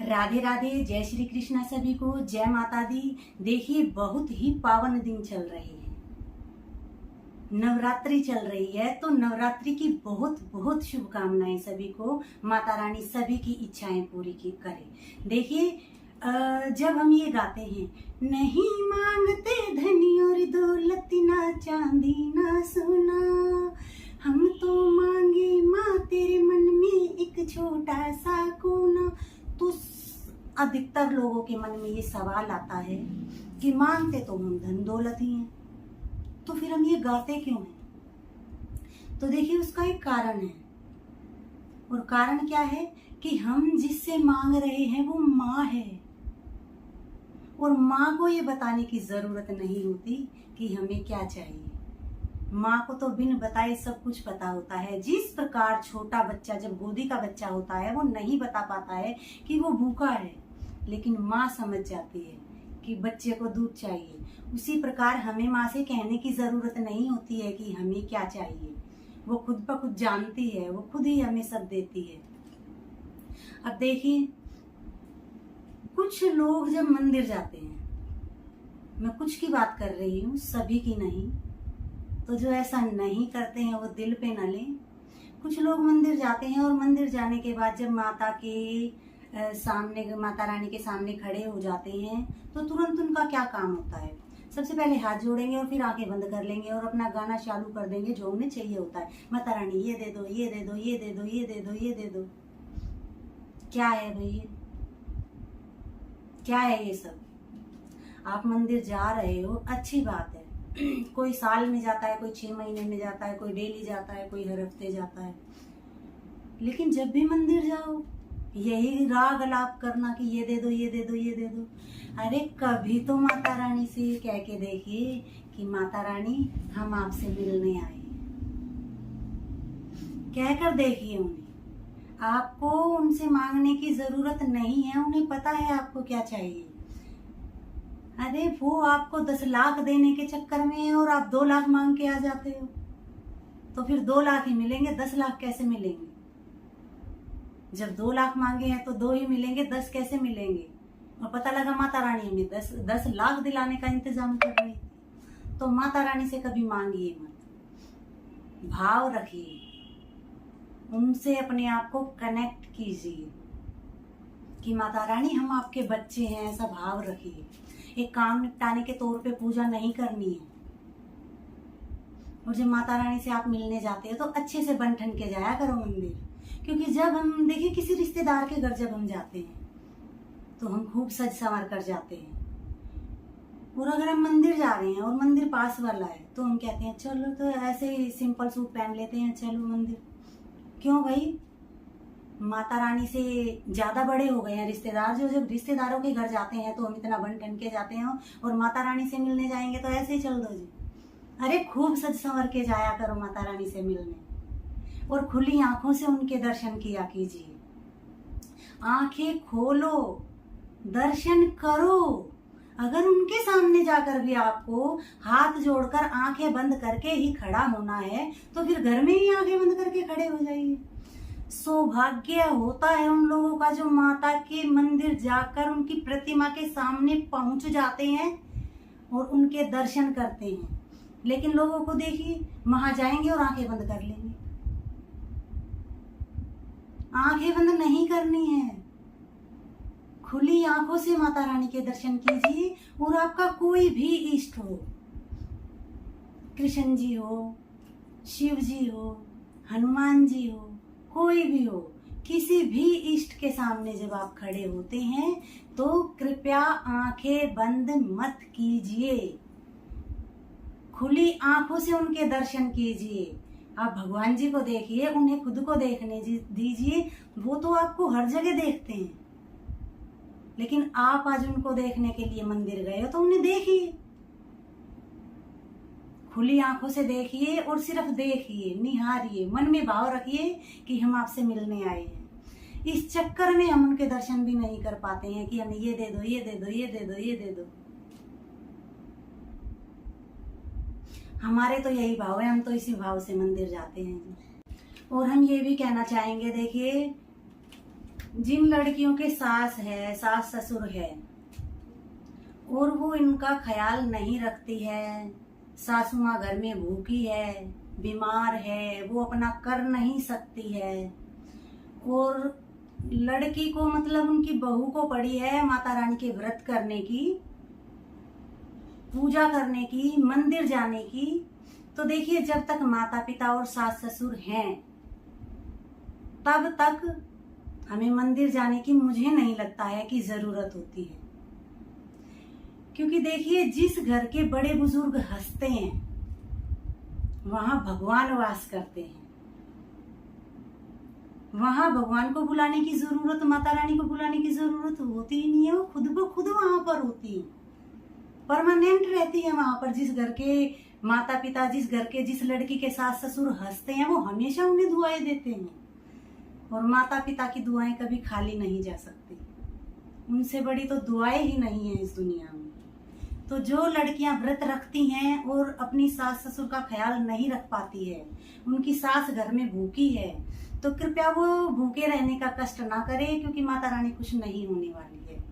राधे राधे, जय श्री कृष्णा सभी को, जय माता दी। देखिए, बहुत ही पावन दिन चल रहे हैं, नवरात्रि चल रही है, तो नवरात्रि की बहुत बहुत शुभकामनाएं सभी को। माता रानी सभी की इच्छाएं पूरी की करे। देखिए, जब हम ये गाते हैं, नहीं मांगते धनी और दौलत, ना चांदी ना सोना, हम तो मांगे माँ तेरे मन में एक छोटा सा कोना, तो अधिकतर लोगों के मन में ये सवाल आता है कि मांगते तो हम धन दौलत ही हैं, तो फिर हम ये गाते क्यों हैं? तो देखिए, उसका एक कारण है, और कारण क्या है कि हम जिससे मांग रहे हैं वो माँ है, और माँ को ये बताने की जरूरत नहीं होती कि हमें क्या चाहिए। माँ को तो बिन बताए सब कुछ पता होता है। जिस प्रकार छोटा बच्चा जब गोदी का बच्चा होता है वो नहीं बता पाता है कि वो भूखा है, लेकिन माँ समझ जाती है कि बच्चे को दूध चाहिए। उसी प्रकार हमें माँ से कहने की जरूरत नहीं होती है कि हमें क्या चाहिए, वो खुद ब खुद जानती है, वो खुद ही हमें सब देती है। अब देखिए, कुछ लोग जब मंदिर जाते हैं, मैं कुछ की बात कर रही हूँ, सभी की नहीं, तो जो ऐसा नहीं करते हैं वो दिल पे न लें। कुछ लोग मंदिर जाते हैं और मंदिर जाने के बाद जब माता के सामने, माता रानी के सामने खड़े हो जाते हैं, तो तुरंत उनका क्या काम होता है? सबसे पहले हाथ जोड़ेंगे और फिर आंखें बंद कर लेंगे और अपना गाना चालू कर देंगे जो उन्हें चाहिए होता है। माता रानी ये दे दो, ये दे दो, ये दे दो, ये दे दो, ये दे दो। क्या है भैया, क्या है ये सब? आप मंदिर जा रहे हो, अच्छी बात है। कोई साल में जाता है, कोई 6 महीने में जाता है, कोई डेली जाता है, कोई हर हफ्ते जाता है, लेकिन जब भी मंदिर जाओ यही राग अलाप करना कि ये दे दो, ये दे दो, ये दे दो। अरे कभी तो माता रानी से कह के देखिए कि माता रानी हम आपसे मिलने आए, कहकर देखिए उन्हें। आपको उनसे मांगने की जरूरत नहीं है, उन्हें पता है आपको क्या चाहिए। अरे वो आपको 10 लाख देने के चक्कर में है और आप 2 लाख मांग के आ जाते हो, तो फिर 2 लाख ही मिलेंगे, 10 लाख कैसे मिलेंगे? जब 2 लाख मांगे हैं तो 2 ही मिलेंगे, 10 कैसे मिलेंगे? और पता लगा माता रानी हमें 10 लाख दिलाने का इंतजाम कर रही थी। तो माता रानी से कभी मांगिए मत, भाव रखिए, उनसे अपने आप को कनेक्ट कीजिए कि माता रानी हम आपके बच्चे हैं, ऐसा भाव रखिए। एक काम निपटाने के तौर पे पूजा नहीं करनी है। और जब माता रानी से आप मिलने जाते हो तो अच्छे से बन ठन के जाया करो मंदिर, क्योंकि जब हम देखिए किसी रिश्तेदार के घर जब हम जाते हैं तो हम खूब सज संवर कर जाते हैं, और अगर हम मंदिर जा रहे हैं और मंदिर पास वाला है तो हम कहते हैं चलो तो ऐसे ही सिंपल सूट पहन लेते हैं, चलो मंदिर। क्यों भाई? माता रानी से ज्यादा बड़े हो गए हैं रिश्तेदार, जो जब रिश्तेदारों के घर जाते हैं तो हम इतना बन ठन के जाते हैं, और माता रानी से मिलने जाएंगे तो ऐसे ही चल दो जी। अरे खूब सज संवर के जाया करो माता रानी से मिलने, और खुली आंखों से उनके दर्शन किया कीजिए। आंखें खोलो, दर्शन करो। अगर उनके सामने जाकर भी आपको हाथ जोड़कर आंखें बंद करके ही खड़ा होना है तो फिर घर में ही आंखें बंद करके खड़े हो जाइए। सौभाग्य होता है उन लोगों का जो माता के मंदिर जाकर उनकी प्रतिमा के सामने पहुंच जाते हैं और उनके दर्शन करते हैं। लेकिन लोगों को देखिए, वहां जाएंगे और आंखें बंद कर लेंगे। आंखें बंद नहीं करनी है, खुली आंखों से माता रानी के दर्शन कीजिए। और आपका कोई भी इष्ट हो, कृष्ण जी हो, शिव जी हो, हनुमान जी हो, कोई भी हो, किसी भी इष्ट के सामने जब आप खड़े होते हैं तो कृपया आंखें बंद मत कीजिए, खुली आंखों से उनके दर्शन कीजिए। आप भगवान जी को देखिए, उन्हें खुद को देखने दीजिए। वो तो आपको हर जगह देखते हैं, लेकिन आप आज उनको देखने के लिए मंदिर गए हो तो उन्हें देखिए, खुली आंखों से देखिए, और सिर्फ देखिए, निहारिए, मन में भाव रखिए कि हम आपसे मिलने आए हैं। इस चक्कर में हम उनके दर्शन भी नहीं कर पाते हैं कि हमें ये दे दो, ये दे दो, ये दे दो, ये दे दो। हमारे तो यही भाव है, हम तो इसी भाव से मंदिर जाते हैं। और हम ये भी कहना चाहेंगे, देखिए जिन लड़कियों के सास है, सास ससुर है और वो इनका ख्याल नहीं रखती है, सासू माँ घर में भूखी है, बीमार है, वो अपना कर नहीं सकती है, और लड़की को मतलब उनकी बहू को पड़ी है माता रानी के व्रत करने की, पूजा करने की, मंदिर जाने की, तो देखिए जब तक माता पिता और सास ससुर हैं तब तक हमें मंदिर जाने की मुझे नहीं लगता है कि जरूरत होती है। क्योंकि देखिए जिस घर के बड़े बुजुर्ग हंसते हैं वहां भगवान वास करते हैं। वहां भगवान को बुलाने की जरूरत, माता रानी को बुलाने की जरूरत होती ही नहीं है, वो खुद ब खुद वहां पर होती है, परमानेंट रहती है वहां पर। जिस घर के माता पिता, जिस घर के जिस लड़की के सास ससुर हंसते हैं वो हमेशा उन्हें दुआएं देते हैं, और माता पिता की दुआएं कभी खाली नहीं जा सकती। उनसे बड़ी तो दुआएं ही नहीं है इस दुनिया में। तो जो लड़कियां व्रत रखती हैं और अपनी सास ससुर का ख्याल नहीं रख पाती है, उनकी सास घर में भूखी है, तो कृपया वो भूखे रहने का कष्ट ना करें, क्योंकि माता रानी कुछ नहीं होने वाली है।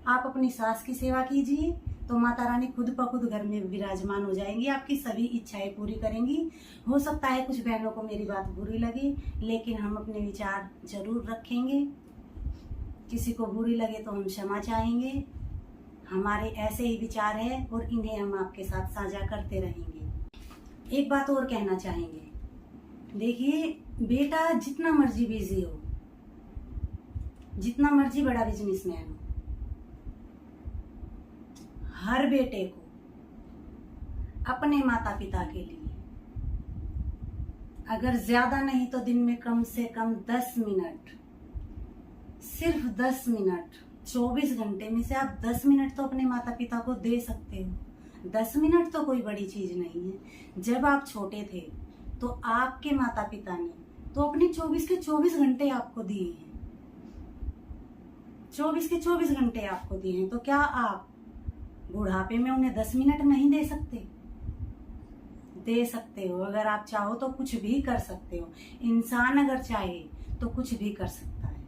आप अपनी सास की सेवा कीजिए तो माता रानी खुद ब खुद घर में विराजमान हो जाएंगी, आपकी सभी इच्छाएं पूरी करेंगी। हो सकता है कुछ बहनों को मेरी बात बुरी लगे, लेकिन हम अपने विचार जरूर रखेंगे। किसी को बुरी लगे तो हम क्षमा चाहेंगे। हमारे ऐसे ही विचार है और इन्हें हम आपके साथ साझा करते रहेंगे। एक बात और कहना चाहेंगे, देखिए बेटा जितना मर्जी बिजी हो, जितना मर्जी बड़ा बिजनेसमैन हो, हर बेटे को अपने माता पिता के लिए अगर ज्यादा नहीं तो दिन में कम से कम 10 मिनट, सिर्फ 10 मिनट, 24 घंटे में से आप 10 मिनट तो अपने माता पिता को दे सकते हो। 10 मिनट तो कोई बड़ी चीज नहीं है। जब आप छोटे थे तो आपके माता पिता ने तो अपने 24 के 24 घंटे आपको दिए हैं, 24 के 24 घंटे आपको दिए हैं, तो क्या आप बुढ़ापे में उन्हें 10 मिनट नहीं दे सकते? दे सकते हो। अगर आप चाहो तो कुछ भी कर सकते हो। इंसान अगर चाहे तो कुछ भी कर सकता है।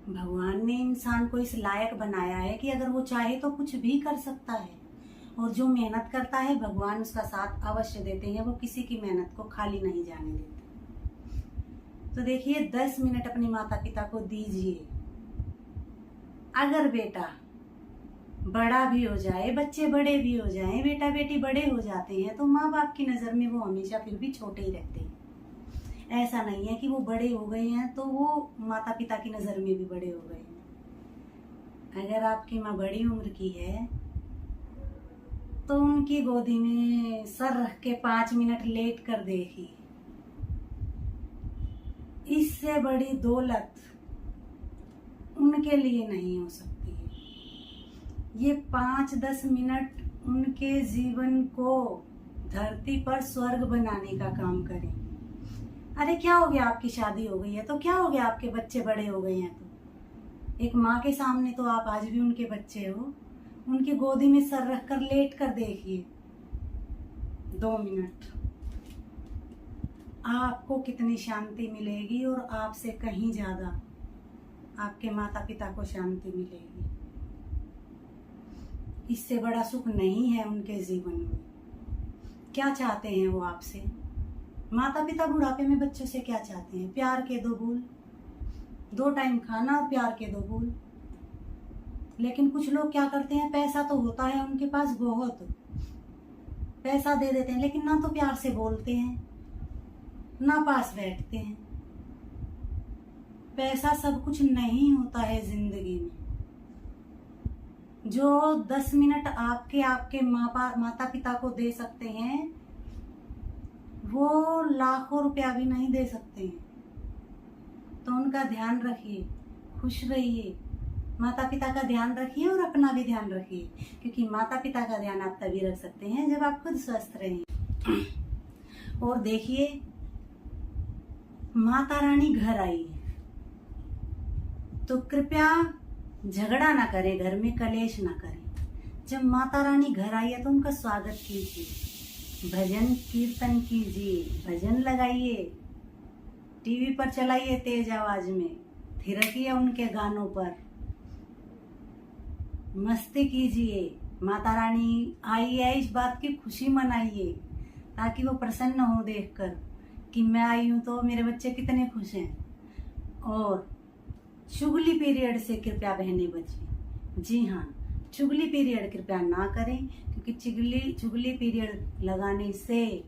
भगवान ने इंसान को इस लायक बनाया है कि अगर वो चाहे तो कुछ भी कर सकता है, और जो मेहनत करता है भगवान उसका साथ अवश्य देते हैं। वो किसी की मेहनत को खाली नहीं जाने देते। तो देखिए 10 मिनट अपने माता पिता को दीजिए। अगर बेटा बड़ा भी हो जाए, बच्चे बड़े भी हो जाएं, बेटा बेटी बड़े हो जाते हैं, तो माँ बाप की नजर में वो हमेशा फिर भी छोटे ही रहते हैं। ऐसा नहीं है कि वो बड़े हो गए हैं तो वो माता पिता की नजर में भी बड़े हो गए हैं। अगर आपकी माँ बड़ी उम्र की है तो उनकी गोदी में सर रख के 5 मिनट लेट कर देखिए। इससे बड़ी दौलत उनके लिए नहीं हो सकती है। ये 5-10 मिनट उनके जीवन को धरती पर स्वर्ग बनाने का काम करें। अरे क्या हो गया, आपकी शादी हो गई है तो क्या हो गया, आपके बच्चे बड़े हो गए हैं तो एक माँ के सामने तो आप आज भी उनके बच्चे हो। उनकी गोदी में सर रखकर लेट कर देखिए 2 मिनट, आपको कितनी शांति मिलेगी, और आपसे कहीं ज्यादा आपके माता पिता को शांति मिलेगी। इससे बड़ा सुख नहीं है उनके जीवन में। क्या चाहते हैं वो आपसे? माता पिता बुढ़ापे में बच्चों से क्या चाहते हैं? प्यार के 2 बूल, 2 टाइम खाना और प्यार के 2 बूल। लेकिन कुछ लोग क्या करते हैं, पैसा तो होता है उनके पास बहुत, पैसा दे देते हैं, लेकिन ना तो प्यार से बोलते हैं ना पास बैठते हैं। पैसा सब कुछ नहीं होता है जिंदगी में। जो 10 मिनट आपके माता पिता को दे सकते हैं वो लाखों रुपया भी नहीं दे सकते हैं। तो उनका ध्यान रखिए, खुश रहिए, माता पिता का ध्यान रखिए और अपना भी ध्यान रखिए, क्योंकि माता पिता का ध्यान आप तभी रख सकते हैं जब आप खुद स्वस्थ रहें। और देखिए माता रानी घर आई है तो कृपया झगड़ा ना करें, घर में कलेश ना करें। जब माता रानी घर आई है तो उनका स्वागत कीजिए, भजन कीर्तन कीजिए, भजन लगाइए, टीवी पर चलाइए तेज आवाज में, थिरकिए उनके गानों पर, मस्ती कीजिए। माता रानी आई है, इस बात की खुशी मनाइए ताकि वो प्रसन्न हो देखकर कि मैं आई हूं तो मेरे बच्चे कितने खुश हैं। और चुगली पीरियड से कृपया बहनें बचिए। जी हाँ, चुगली पीरियड कृपया ना करें, क्योंकि चुगली पीरियड लगाने से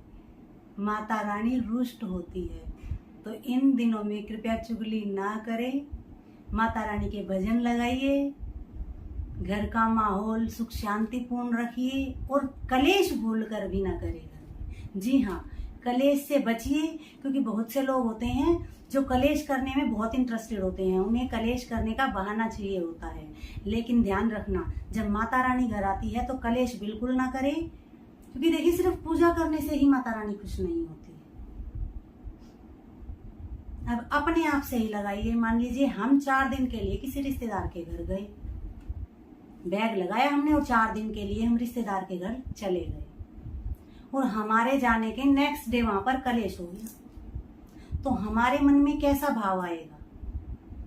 माता रानी रुष्ट होती है। तो इन दिनों में कृपया चुगली ना करें, माता रानी के भजन लगाइए, घर का माहौल सुख शांतिपूर्ण रखिए और कलेश भूल कर भी ना करेगा। जी हाँ, कलेश से बचिए, क्योंकि बहुत से लोग होते हैं जो कलेश करने में बहुत इंटरेस्टेड होते हैं, उन्हें कलेश करने का बहाना चाहिए होता है। लेकिन ध्यान रखना, जब माता रानी घर आती है तो कलेश बिल्कुल ना करें, क्योंकि देखिए सिर्फ पूजा करने से ही माता रानी खुश नहीं होती। अब अपने आप से ही लगाइए। मान लीजिए हम 4 दिन के लिए किसी रिश्तेदार के घर गए, बैग लगाया हमने और 4 दिन के लिए हम रिश्तेदार के घर चले गए और हमारे जाने के नेक्स्ट डे वहां पर कलेश हो गया, तो हमारे मन में कैसा भाव आएगा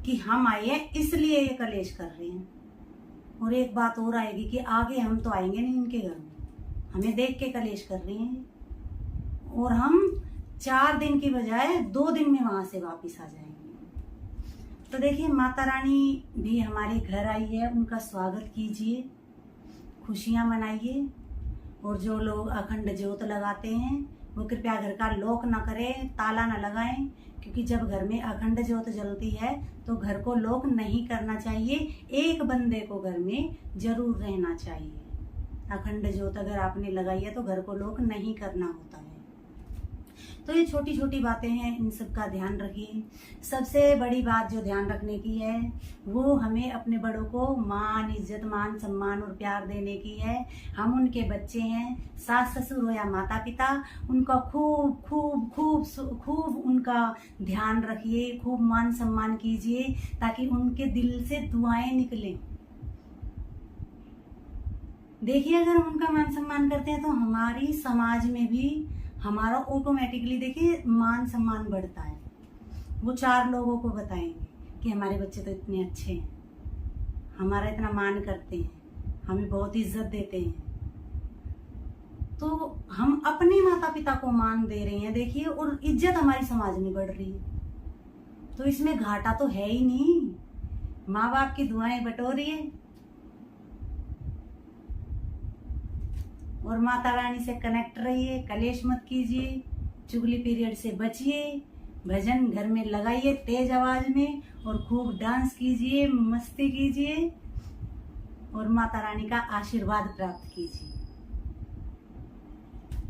कि हम आए हैं इसलिए ये कलेश कर रहे हैं। और एक बात और आएगी कि आगे हम तो आएंगे नहीं उनके घर में, हमें देख के कलेश कर रहे हैं और हम 4 दिन की बजाय 2 दिन में वहां से वापिस आ जाएंगे। तो देखिए माता रानी भी हमारे घर आई है, उनका स्वागत कीजिए, खुशियां मनाइए। और जो लोग अखंड ज्योत लगाते हैं वो कृपया घर का लॉक ना करें, ताला ना लगाएं, क्योंकि जब घर में अखंड ज्योत जलती है तो घर को लॉक नहीं करना चाहिए। एक बंदे को घर में जरूर रहना चाहिए। अखंड ज्योत अगर आपने लगाई है तो घर को लॉक नहीं करना होता है। तो ये छोटी छोटी बातें हैं, इन सब का ध्यान रखिए। सबसे बड़ी बात जो ध्यान रखने की है वो हमें अपने बड़ों को मान, इज्जत, मान, सम्मान और प्यार देने की है। हम उनके बच्चे हैं, सास ससुर हो या माता पिता, उनका खूब खूब खूब खूब उनका ध्यान रखिए, खूब मान सम्मान कीजिए ताकि उनके दिल से दुआएं निकलें। देखिए अगर हम उनका मान सम्मान करते हैं तो हमारी समाज में भी हमारा ऑटोमेटिकली देखिए मान सम्मान बढ़ता है। वो 4 लोगों को बताएंगे कि हमारे बच्चे तो इतने अच्छे हैं, हमारा इतना मान करते हैं, हमें बहुत इज्जत देते हैं। तो हम अपने माता पिता को मान दे रहे हैं देखिए, और इज्जत हमारी समाज में बढ़ रही है। तो इसमें घाटा तो है ही नहीं। माँ बाप की दुआएं बटोरिए और माता रानी से कनेक्ट रहिए, कलेश मत कीजिए, चुगली पीरियड से बचिए, भजन घर में लगाइए तेज आवाज में और खूब डांस कीजिए, मस्ती कीजिए और माता रानी का आशीर्वाद प्राप्त कीजिए।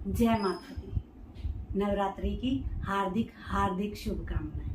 जय माता दी। नवरात्रि की हार्दिक हार्दिक शुभकामनाएं।